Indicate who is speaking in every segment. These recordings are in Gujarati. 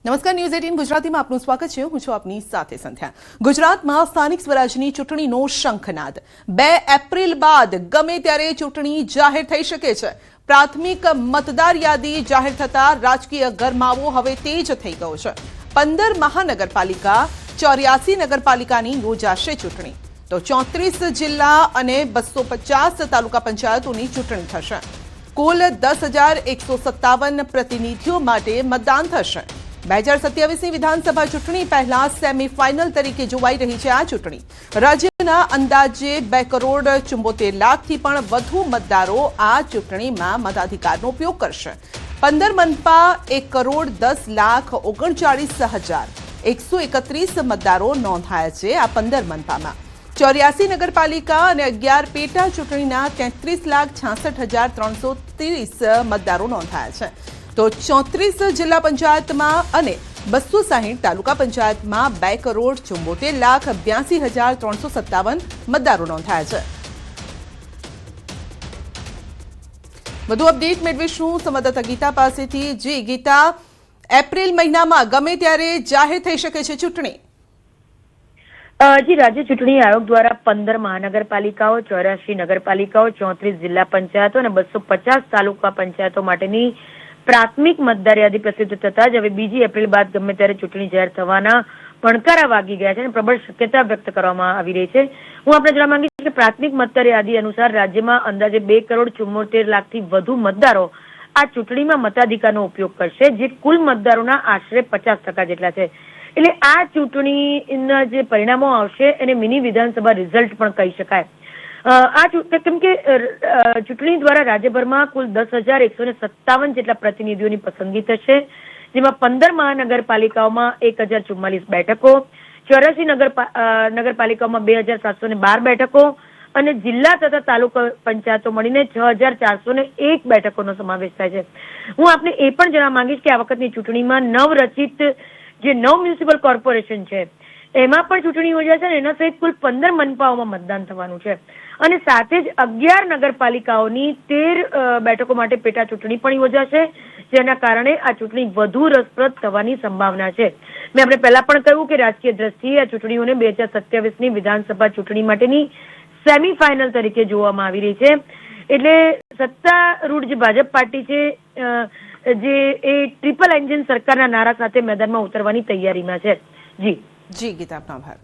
Speaker 1: નમસ્કાર, ન્યૂઝ 18 ગુજરાતીમાં આપનું સ્વાગત છે. હું છું આપની સાથે સંધ્યા. ગુજરાતમાં સ્થાનિક સ્વરાજની ચૂંટણીનો શંખનાદ. 2 એપ્રિલ બાદ ગમે ત્યારે ચૂંટણી જાહેર થઈ શકે છે. પ્રાથમિક મતદાર યાદી જાહેર થતા રાજકીય ગરમાવો હવે તેજ થઈ ગયો છે. 15 મહાનગરપાલિકા, 84 નગરપાલિકાની યોજાશે ચૂંટણી. તો 34 જિલ્લા અને 250 તાલુકા પંચાયતોની ચૂંટણી થશે. કુલ 10,157 પ્રતિનિધિઓ માટે મતદાન થશે. 2027ની વિધાનસભા ચૂંટણી પહેલા સેમીફાઇનલ તરીકે જોવાઈ રહી છે આ ચૂંટણી. રાજ્યના અંદાજે 2,74 લાખથી પણ વધુ મતદારો આ ચૂંટણીમાં મતાધિકારનો ઉપયોગ કરશે. 15 મનપા 1,10,39,131 મતદારો નોંધાયા છે આ 15 મનપામાં. 84 નગરપાલિકા અને 11 પેટા ચૂંટણીના 33,66,330 મતદારો નોંધાયા છે. તો 34 જિલ્લા પંચાયતમાં અને 260 તાલુકા પંચાયતમાં 2,74,82,357 મતદારો નોંધાયા છે. વધુ અપડેટ મેળવીશું સંવાદદાતા ગીતા પાસેથી. જી ગીતા, એપ્રિલ મહિનામાં ગમે ત્યારે જાહેર થઈ શકે છે ચૂંટણી?
Speaker 2: જી, રાજ્ય ચૂંટણી આયોગ દ્વારા 15 મહાનગરપાલિકાઓ, 84 નગરપાલિકાઓ, 34 જિલ્લા પંચાયતો અને 250 તાલુકા પંચાયતો માટેની પ્રાથમિક મતદાર યાદી પ્રસિદ્ધ થતા જ હવે 2 એપ્રિલ બાદ ગમે ત્યારે ચૂંટણી જાહેર થવાના ભણકારા વાગી ગયા છે અને પ્રબળ શક્યતા વ્યક્ત કરવામાં આવી રહી છે. હું આપણે જણાવવા માંગીશ કે પ્રાથમિક મતદાર યાદી અનુસાર રાજ્યમાં અંદાજે 2,74 લાખથી વધુ મતદારો આ ચૂંટણીમાં મતાધિકારનો ઉપયોગ કરશે, જે કુલ મતદારોના આશરે 50% જેટલા છે. એટલે આ ચૂંટણીના જે પરિણામો આવશે એને મિની વિધાનસભા રિઝલ્ટ પણ કહી શકાય. કેમ કે ચૂંટણી દ્વારા રાજ્યભરમાં કુલ 10,157 જેટલા પ્રતિનિધિઓની પસંદગી થશે, જેમાં 15 મહાનગરપાલિકાઓમાં 1,044 બેઠકો, 84 નગરપાલિકાઓમાં 2,712 બેઠકો અને જિલ્લા તથા તાલુકા પંચાયતો મળીને 6,401 બેઠકોનો સમાવેશ થાય છે. હું આપને એ પણ જણાવવા માંગીશ કે આ વખતની ચૂંટણીમાં નવરચિત જે 9 મ્યુનિસિપલ કોર્પોરેશન છે એમાં પણ ચૂંટણી યોજાશે અને એના સહિત કુલ 15 મનપાઓમાં મતદાન થવાનું છે અને સાથે જ 11 નગરપાલિકાઓની 13 બેઠકો માટે પેટા ચૂંટણી પણ યોજાશે, જેના કારણે આ ચૂંટણી વધુ રસપ્રદ થવાની સંભાવના છે. મેં આપણે પહેલા પણ કહ્યું કે રાજકીય દ્રષ્ટિએ આ ચૂંટણીઓને 2027ની વિધાનસભા ચૂંટણી માટેની સેમીફાઇનલ તરીકે જોવામાં આવી રહી છે. એટલે સત્તારૂઢ જે ભાજપ પાર્ટી છે જે એ ટ્રિપલ એન્જિન સરકારના નારા સાથે મેદાનમાં ઉતરવાની તૈયારીમાં છે. જી
Speaker 1: ગીતા, આપનો આભાર.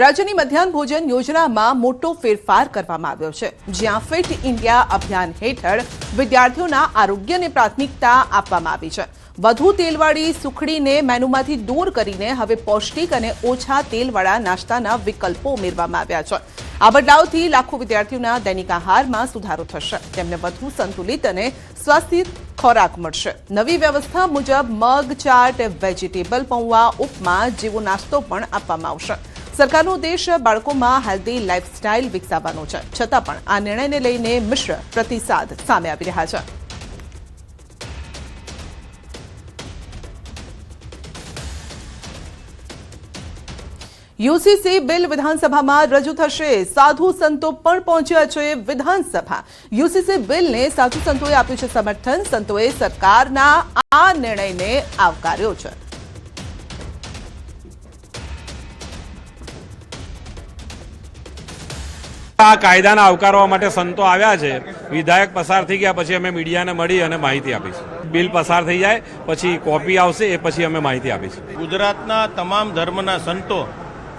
Speaker 1: રાજ્યની મધ્યાહન ભોજન યોજનામાં મોટો ફેરફાર કરવામાં આવ્યો છે, જ્યાં ફિટ ઇન્ડિયા અભિયાન હેઠળ વિદ્યાર્થીઓના આરોગ્યને પ્રાથમિકતા આપવામાં આવી છે. વધુ તેલવાળી સુખડીને મેનુમાંથી દૂર કરીને હવે પૌષ્ટિક અને ઓછા તેલવાળા નાસ્તાના વિકલ્પો ઉમેરવામાં આવ્યા છે. આ બદલાવથી લાખો વિદ્યાર્થીઓના દૈનિક આહારમાં સુધારો થશે. તેમને વધુ સંતુલિત અને સ્વાસ્થ્ય ખોરાક મળશે. નવી વ્યવસ્થા મુજબ મગ ચાટ, વેજીટેબલ પૌવા, ઉપમા જેવો નાસ્તો પણ આપવામાં આવશે. સરકારનો ઉદ્દેશ બાળકોમાં હેલ્ધી લાઇફસ્ટાઇલ વિકસાવવાનો છે, છતાં પણ આ નિર્ણયને લઈને મિશ્ર પ્રતિસાદ સામે આવી રહ્યા છે. યુસીસી બિલ વિધાનસભામાં રજૂ થશે. સાધુ સંતો પણ પહોંચ્યા છે વિધાનસભા. યુસીસી બિલને સાધુ સંતોએ આપ્યું છે સમર્થન. સંતોએ સરકારના આ નિર્ણયને આવકાર્યો છે.
Speaker 3: આ કાયદાને આવકારવા માટે સંતો આવ્યા છે. વિધાયક પસાર થઈ ગયા પછી અમે મીડિયાને મળી અને માહિતી આપીશું. બિલ પસાર થઈ જાય પછી કોપી આવશે, એ પછી અમે માહિતી આપીશું.
Speaker 4: ગુજરાતના તમામ ધર્મના સંતો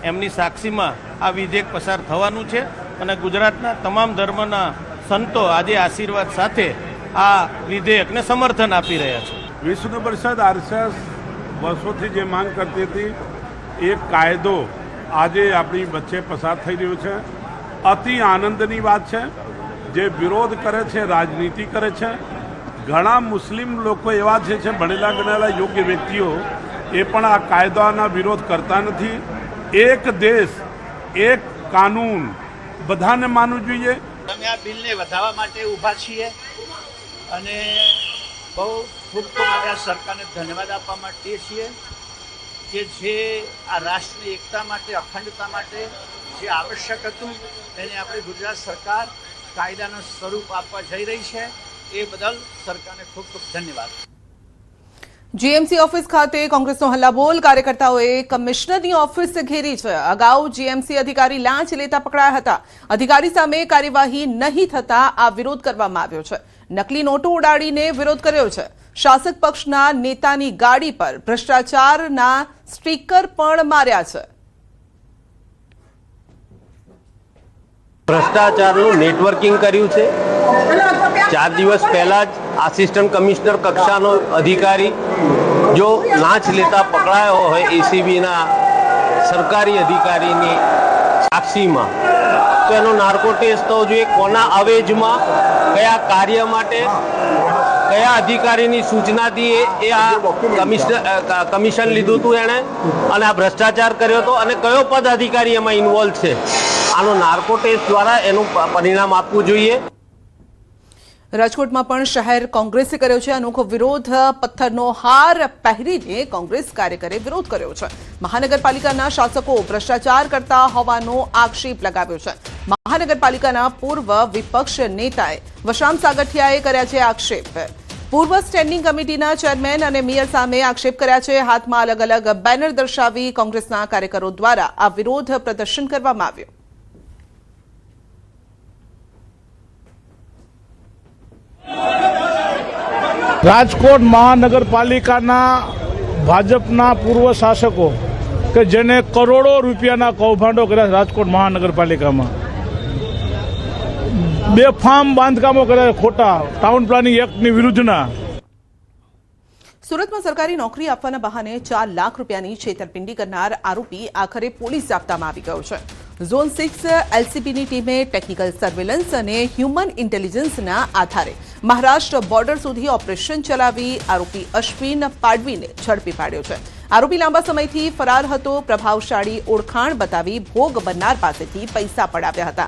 Speaker 4: એમની સાક્ષીમાં આ વિધેયક પસાર થવાનું છે અને ગુજરાતના તમામ ધર્મના સંતો આજે આશીર્વાદ સાથે આ વિધેયકને સમર્થન આપી રહ્યા છે.
Speaker 5: વિશ્વ પરિષદ આરએસએસ વર્ષોથી જે માંગ કરતી હતી, એક કાયદો આજે આપણી વચ્ચે પસાર થઈ રહ્યો છે. અતિ આનંદની વાત છે. જે વિરોધ કરે છે, રાજનીતિ કરે છે. ઘણા મુસ્લિમ લોકો એવા છે ભણેલા ગણેલા યોગ્ય વ્યક્તિઓ, એ પણ આ કાયદાના વિરોધ કરતા નથી. એક દેશ એક કાનૂન બધાને માનવું જોઈએ.
Speaker 6: અમે આ બિલને વધારવા માટે ઊભા છીએ અને બહુ ખૂબ આ સરકારને ધન્યવાદ આપવા માટે છીએ કે જે આ રાષ્ટ્રની એકતા માટે, અખંડતા માટે જે આવશ્યક હતું એને આપણે ગુજરાત સરકાર કાયદાનું સ્વરૂપ આપવા જઈ રહી છે એ બદલ સરકારને ખૂબ ખૂબ ધન્યવાદ.
Speaker 1: જીએમસી ઓફિસ ખાતે કોંગ્રેસનો હલ્લાબોલ, કાર્યકર્તાઓએ કમિશનરની ઓફિસ ઘેરી છે. અગાઉ જીએમસી અધિકારી લાંચ લેતા પકડાયા હતા. અધિકારી સામે કાર્યવાહી નહીં થતા આ વિરોધ કરવામાં આવ્યો છે. નકલી નોટો ઉડાડીને વિરોધ કર્યો છે. શાસક પક્ષના નેતાની ગાડી પર ભ્રષ્ટાચારના સ્ટીકર પણ માર્યા છે.
Speaker 7: ભ્રષ્ટાચારનું નેટવર્કિંગ કર્યું છે. 4 દિવસ પહેલા જ આસિસ્ટન્ટ કમિશનર કક્ષાનો અધિકારી જો લાંચ લેતા પકડાયો હોય એસીબીના સરકારી અધિકારીની સાક્ષીમાં, તો એનો નાર્કો ટેસ્ટ થવો જોઈએ. કોના અવેજમાં, કયા કાર્ય માટે, કયા અધિકારીની સૂચનાથી એ આ કમિશન લીધું હતું એણે અને આ ભ્રષ્ટાચાર કર્યો હતો અને કયો પદ અધિકારી એમાં ઇન્વોલ્વ છે, આનો નાર્કો ટેસ્ટ દ્વારા એનું પરિણામ આપવું જોઈએ.
Speaker 1: રાજકોટમાં પણ શહેર કોંગ્રેસે કર્યો છે અનોખો વિરોધ. પથ્થરનો હાર પહેરીને કોંગ્રેસ કાર્યકરે વિરોધ કર્યો છે. મહાનગરપાલિકાના શાસકો ભ્રષ્ટાચાર કરતા હોવાનો આક્ષેપ લગાવ્યો છે. મહાનગરપાલિકાના પૂર્વ વિપક્ષ નેતાએ વશામ સાગઠિયાએ કર્યા છે આક્ષેપ. પૂર્વ સ્ટેન્ડિંગ કમિટીના ચેરમેન અને મેયર સામે આક્ષેપ કર્યા છે. હાથમાં અલગ અલગ બેનર દર્શાવી કોંગ્રેસના કાર્યકરો દ્વારા આ વિરોધ પ્રદર્શન કરવામાં આવ્યું.
Speaker 8: રાજકોટ મહાનગરપાલિકાના ભાજપના પૂર્વ શાસકો કે જેને કરોડો રૂપિયાના કૌભાંડો કર્યા રાજકોટ મહાનગરપાલિકામાં, બેફામ બાંધકામો કર્યા ખોટા ટાઉન પ્લાનિંગ એક્ટની વિરુદ્ધના.
Speaker 1: સુરતમાં સરકારી નોકરી આપવાના બહાને 4 લાખ રૂપિયાની છેતરપિંડી કરનાર આરોપી આખરે પોલીસ જાપ્તામાં આવી ગયો છે. ઝોન 6 એલસીબીની ટીમે ટેકનિકલ સર્વેલન્સ અને હ્યુમન ઇન્ટેલિજન્સના આધારે મહારાષ્ટ્ર બોર્ડર સુધી ઓપરેશન ચલાવી આરોપી અશ્વિન પાડવીને ઝડપી પાડ્યો છે. આરોપી લાંબા સમયથી ફરાર હતો. પ્રભાવશાળી ઓળખાણ બતાવી ભોગ બનનાર પાસેથી પૈસા પડાવ્યા હતા.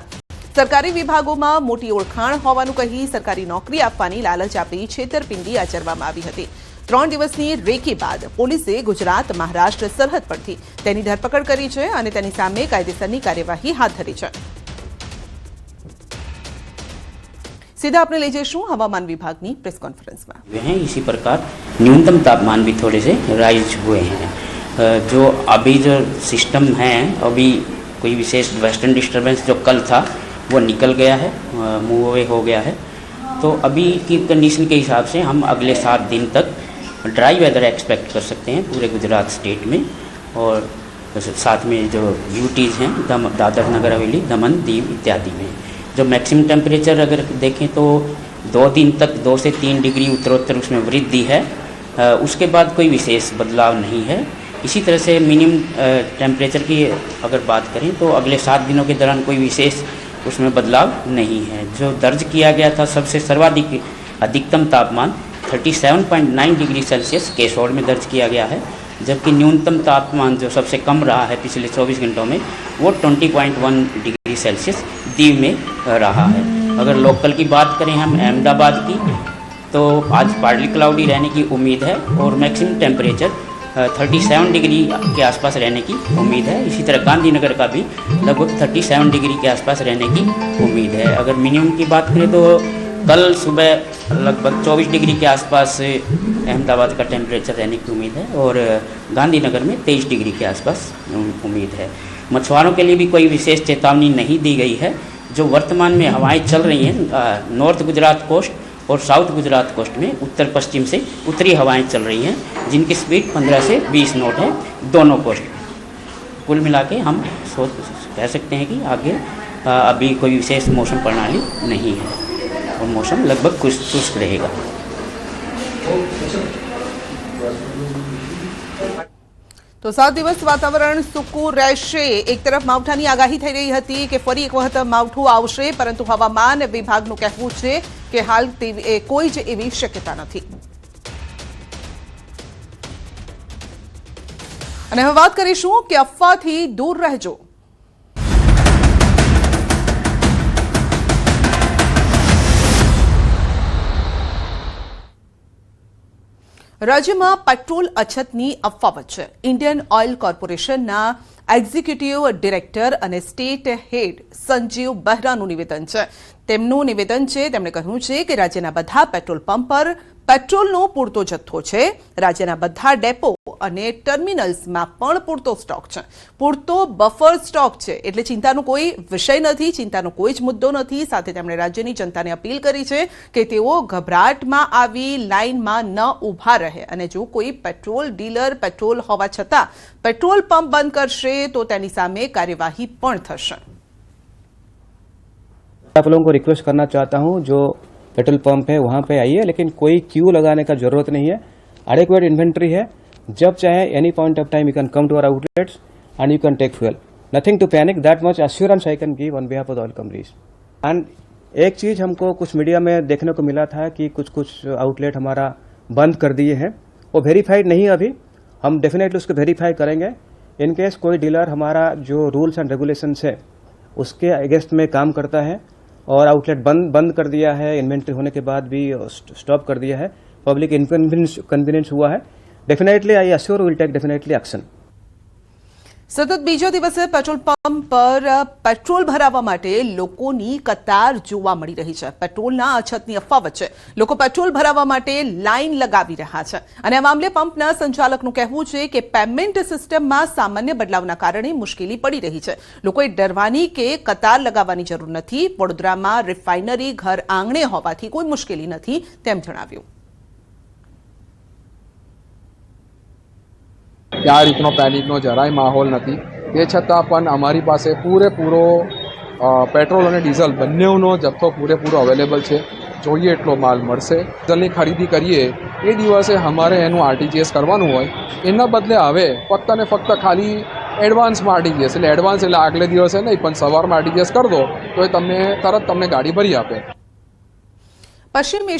Speaker 1: સરકારી વિભાગોમાં મોટી ઓળખાણ હોવાનું કહી સરકારી નોકરી આપવાની લાલચ આપી છેતરપિંડી આચરવામાં આવી હતી. 3 દિવસની રેકી બાદ પોલીસે ગુજરાત મહારાષ્ટ્ર સરહદ પરથી તેની ધરપકડ કરી છે અને તેની સામે કાયદેસરની કાર્યવાહી હાથ ધરી છે. सीधा अपने ले जैसू हवामान विभाग की प्रेस कॉन्फ्रेंस में
Speaker 9: हैं. इसी प्रकार न्यूनतम तापमान भी थोड़े से राइज हुए हैं. जो अभी जो सिस्टम है, अभी कोई विशेष वेस्टर्न डिस्टर्बेंस जो कल था वो निकल गया है, मूव अवे हो गया है. तो अभी की कंडीशन के हिसाब से हम अगले 7 दिन तक ड्राई वेदर एक्सपेक्ट कर सकते हैं पूरे गुजरात स्टेट में. और साथ में जो यूटीज़ हैं दादर नगर हवेली, दमन, दीव इत्यादि में जो मैक्सिमम टेम्परेचर अगर देखें तो 2 दिन तक 2 से 3 डिग्री उत्तरोत्तर उसमें वृद्धि है. उसके बाद कोई विशेष बदलाव नहीं है. इसी तरह से मिनिमम टेम्परेचर की अगर बात करें तो अगले 7 दिनों के दौरान कोई विशेष उसमें बदलाव नहीं है. जो दर्ज किया गया था सबसे सर्वाधिक अधिकतम तापमान 37.9 डिग्री सेल्सियस केसौड़ में दर्ज किया गया है, जबकि न्यूनतम तापमान जो सबसे कम रहा है पिछले 24 घंटों में वो 20.1 डिग्री सेल्सियस दीव में रहा है. अगर लोकल की बात करें हम अहमदाबाद की, तो आज पार्टली क्लाउडी रहने की उम्मीद है और मैक्सिमम टेम्परेचर 37 डिग्री के आसपास रहने की उम्मीद है. इसी तरह गांधीनगर का भी लगभग 37 डिग्री के आसपास रहने की उम्मीद है. अगर मिनिमम की बात करें तो कल सुबह लगभग 24 डिग्री के आसपास अहमदाबाद का टेम्परेचर रहने की उम्मीद है और गांधीनगर में 23 डिग्री के आसपास उम्मीद है. मछुआरों के लिए भी कोई विशेष चेतावनी नहीं दी गई है. जो वर्तमान में हवाएं चल रही हैं नॉर्थ गुजरात कोस्ट और साउथ गुजरात कोस्ट में उत्तर पश्चिम से उत्तरी हवाएं चल रही हैं, जिनकी स्पीड 15 से 20 नॉट है दोनों कोस्ट. कुल मिला के हम कह सकते हैं कि आगे अभी कोई विशेष मौसम प्रणाली नहीं है और मौसम लगभग शुष्क रहेगा.
Speaker 1: तो 7 दिवस वातावरण सूकू रहेशे. एक तरफ मावठानी आगाही थई रही हती के फरी एक वखत मावठું आवशे, परंतु हवामान विभागનું કહેવું છે કે હાલ કોઈ જ એવી શક્યતા નથી. અને હવે વાત કરીશું કે અફવાથી દૂર રહેજો. રાજ્યમાં પેટ્રોલ અછતની અફવા વચ્ચે ઇન્ડિયન ઓઇલ કોર્પોરેશનના એક્ઝિક્યુટિવ ડિરેક્ટર અને સ્ટેટ હેડ સંજીવ બહેરાનું નિવેદન છે. તેમનું નિવેદન છે, તેમણે કહ્યું છે કે રાજ્યના બધા પેટ્રોલ પંપ પર પેટ્રોલનો પૂરતો જથ્થો છે. રાજ્યના બધા ડેપો અને ટર્મિનલ્સમાં પણ પૂરતો સ્ટોક છે, પૂરતો બફર સ્ટોક છે, એટલે ચિંતાનો કોઈ વિષય નથી, ચિંતાનો કોઈ જ મુદ્દો નથી. સાથે તેમણે રાજ્યની જનતાને અપીલ કરી છે કે તેઓ ગભરાટમાં આવી લાઇનમાં ન ઊભા રહે અને જો કોઈ પેટ્રોલ ડીલર પેટ્રોલ હોવા છતાં પેટ્રોલ પંપ બંધ કરશે તો તેની સામે કાર્યવાહી પણ થશે.
Speaker 10: आप लोगों को रिक्वेस्ट करना चाहता हूं, जो पेट्रोल पंप है वहां पे आइए, लेकिन कोई क्यू लगाने का जरूरत नहीं है. एडिक्वेट इन्वेंट्री है. जब चाहे any point of time you can come to our outlets and you can take fuel. Nothing to panic, that much assurance I can give on behalf of the oil companies. And एक चीज हमको कुछ मीडिया में देखने को मिला था कि कुछ आउटलेट हमारा बंद कर दिए हैं. वो वेरीफाइड नहीं है अभी, हम डेफिनेटली उसको वेरीफाई करेंगे. इन केस कोई डीलर हमारा जो रूल्स एंड रेगुलेशंस है उसके अगेंस्ट में काम करता है और आउटलेट बंद कर दिया है, इन्वेंट्री होने के बाद भी स्टॉप कर दिया है, पब्लिक इनकन्वीनियंस हुआ है, definitely I assure will take definitely action.
Speaker 1: સતત બીજા દિવસે પેટ્રોલ પંપ પર પેટ્રોલ ભરાવવા માટે લોકોની કતાર જોવા મળી રહી છે. પેટ્રોલના અછતની અફવા વચ્ચે લોકો પેટ્રોલ ભરાવવા માટે લાઇન લગાવી રહ્યા છે અને આ મામલે પંપના સંચાલકનું કહેવું છે કે પેમેન્ટ સિસ્ટમમાં સામાન્ય બદલાવના કારણે મુશ્કેલી પડી રહી છે. લોકોએ ડરવાની કે કતાર લગાવવાની જરૂર નથી. વડોદરામાં રિફાઇનરી ઘર આંગણે હોવાથી કોઈ મુશ્કેલી નથી તેમ જણાવ્યું.
Speaker 11: આ રીતનો પેનિકનો જરાય માહોલ નથી. તે છતાં પણ અમારી પાસે પૂરેપૂરો પેટ્રોલ અને ડીઝલ બંનેનો જથ્થો પૂરેપૂરો અવેલેબલ છે. જોઈએ એટલો માલ મળશે. ડીઝલની ખરીદી કરીએ એ દિવસે અમારે એનું આરટીજીએસ કરવાનું હોય, એના બદલે હવે ફક્ત ને ફક્ત ખાલી એડવાન્સમાં આરટીજીએસ, એટલે એડવાન્સ એટલે આગલે દિવસે નહીં પણ સવારમાં આરટીજીએસ કરી દો તો એ તમને તરત તમને ગાડી ભરી આપે.
Speaker 1: પશ્ચિમ